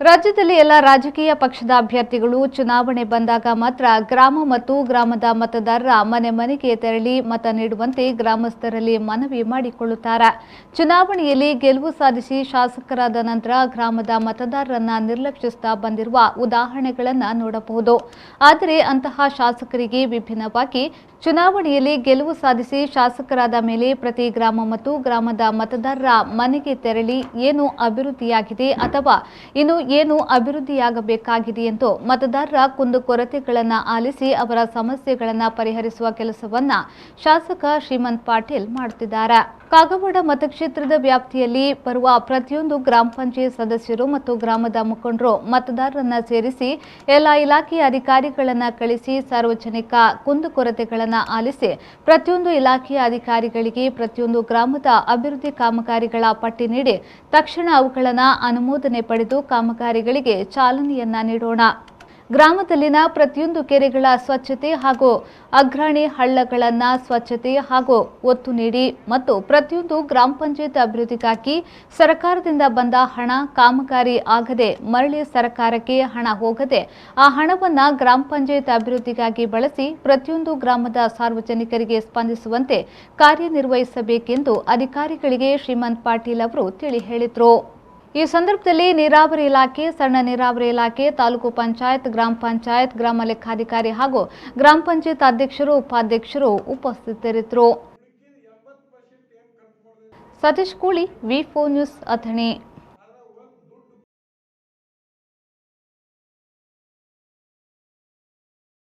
ರಾಜ್ಯದಲ್ಲಿ ಎಲ್ಲ ರಾಜಕೀಯ ಪಕ್ಷದ ಅಭ್ಯರ್ಥಿಗಳು ಚುನಾವಣೆ ಬಂದಾಗ ಮಾತ್ರ ಗ್ರಾಮ ಮತ್ತು ಗ್ರಾಮದ ಮತದಾರರ ಮನೆ ಮನೆಗೆ ತೆರಳಿ ಮತ ನೀಡುವಂತೆ ಗ್ರಾಮಸ್ಥರಲ್ಲಿ ಮನವಿ ಮಾಡಿಕೊಳ್ಳುತ್ತಾರೆ. ಚುನಾವಣೆಯಲ್ಲಿ ಗೆಲುವು ಸಾಧಿಸಿ ಶಾಸಕರಾದ ನಂತರ ಗ್ರಾಮದ ಮತದಾರರನ್ನ ನಿರ್ಲಕ್ಷಿಸುತ್ತಾ ಬಂದಿರುವ ಉದಾಹರಣೆಗಳನ್ನು ನೋಡಬಹುದು. ಆದರೆ ಅಂತಹ ಶಾಸಕರಿಗೆ ವಿಭಿನ್ನವಾಗಿ ಚುನಾವಣೆಯಲ್ಲಿ ಗೆಲುವು ಸಾಧಿಸಿ ಶಾಸಕರಾದ ಮೇಲೆ ಪ್ರತಿ ಗ್ರಾಮ ಮತ್ತು ಗ್ರಾಮದ ಮತದಾರರ ಮನೆಗೆ ತೆರಳಿ ಏನು ಅಭಿವೃದ್ಧಿಯಾಗಿದೆ ಅಥವಾ ಇನ್ನು ಏನು ಅಭಿವೃದ್ಧಿಯಾಗಬೇಕಾಗಿದೆ ಎಂದು ಮತದಾರರ ಕುಂದುಕೊರತೆಗಳನ್ನು ಆಲಿಸಿ ಅವರ ಸಮಸ್ಯೆಗಳನ್ನು ಪರಿಹರಿಸುವ ಕೆಲಸವನ್ನ ಶಾಸಕ ಶ್ರೀಮಂತ್ ಪಾಟೀಲ್ ಮಾಡುತ್ತಿದ್ದಾರೆ. ಕಾಗವಾಡ ಮತಕ್ಷೇತ್ರದ ವ್ಯಾಪ್ತಿಯಲ್ಲಿ ಬರುವ ಪ್ರತಿಯೊಂದು ಗ್ರಾಮ ಪಂಚಾಯತ್ ಸದಸ್ಯರು ಮತ್ತು ಗ್ರಾಮದ ಮುಖಂಡರು ಮತದಾರರನ್ನ ಸೇರಿಸಿ ಎಲ್ಲ ಇಲಾಖೆಯ ಅಧಿಕಾರಿಗಳನ್ನು ಕಳಿಸಿ ಸಾರ್ವಜನಿಕ ಕುಂದುಕೊರತೆಗಳನ್ನು ಆಲಿಸಿ ಪ್ರತಿಯೊಂದು ಇಲಾಖೆಯ ಅಧಿಕಾರಿಗಳಿಗೆ ಪ್ರತಿಯೊಂದು ಗ್ರಾಮದ ಅಭಿವೃದ್ಧಿ ಕಾಮಗಾರಿಗಳ ಪಟ್ಟಿ ನೀಡಿ ತಕ್ಷಣ ಅವುಗಳನ್ನು ಅನುಮೋದನೆ ಪಡೆದು ಕಾಮಗಾರಿಗಳಿಗೆ ಚಾಲನೆಯನ್ನ ನೀಡೋಣ. ಗ್ರಾಮದಲ್ಲಿನ ಪ್ರತಿಯೊಂದು ಕೆರೆಗಳ ಸ್ವಚ್ಛತೆ ಹಾಗೂ ಅಗ್ರಣಿ ಹಳ್ಳಗಳನ್ನು ಸ್ವಚ್ಛತೆ ಹಾಗೂ ಒತ್ತು ನೀಡಿ ಮತ್ತು ಪ್ರತಿಯೊಂದು ಗ್ರಾಮ ಪಂಚಾಯತ್ ಅಭಿವೃದ್ಧಿಗಾಗಿ ಸರ್ಕಾರದಿಂದ ಬಂದ ಹಣ ಕಾಮಗಾರಿ ಆಗದೆ ಮರಳಿ ಸರ್ಕಾರಕ್ಕೆ ಹಣ ಹೋಗದೆ ಆ ಹಣವನ್ನು ಗ್ರಾಮ ಪಂಚಾಯತ್ ಅಭಿವೃದ್ಧಿಗಾಗಿ ಬಳಸಿ ಪ್ರತಿಯೊಂದು ಗ್ರಾಮದ ಸಾರ್ವಜನಿಕರಿಗೆ ಸ್ಪಂದಿಸುವಂತೆ ಕಾರ್ಯನಿರ್ವಹಿಸಬೇಕೆಂದು ಅಧಿಕಾರಿಗಳಿಗೆ ಶ್ರೀಮಂತ್ ಪಾಟೀಲ್ ಅವರು ತಿಳಿ ಹೇಳಿದರು. ಈ ಸಂದರ್ಭದಲ್ಲಿ ನೀರಾವರಿ ಇಲಾಖೆ, ಸಣ್ಣ ನೀರಾವರಿ ಇಲಾಖೆ, ತಾಲೂಕು ಪಂಚಾಯತ್, ಗ್ರಾಮ ಪಂಚಾಯತ್, ಗ್ರಾಮ ಲೆಕ್ಕಾಧಿಕಾರಿ ಹಾಗೂ ಗ್ರಾಮ ಪಂಚಾಯತ್ ಅಧ್ಯಕ್ಷರು, ಉಪಾಧ್ಯಕ್ಷರು ಉಪಸ್ಥಿತರಿದ್ದರು. ಸತೀಶ್ ಕೂಳಿ, ವಿ4 ನ್ಯೂಸ್, ಅಥಣಿ.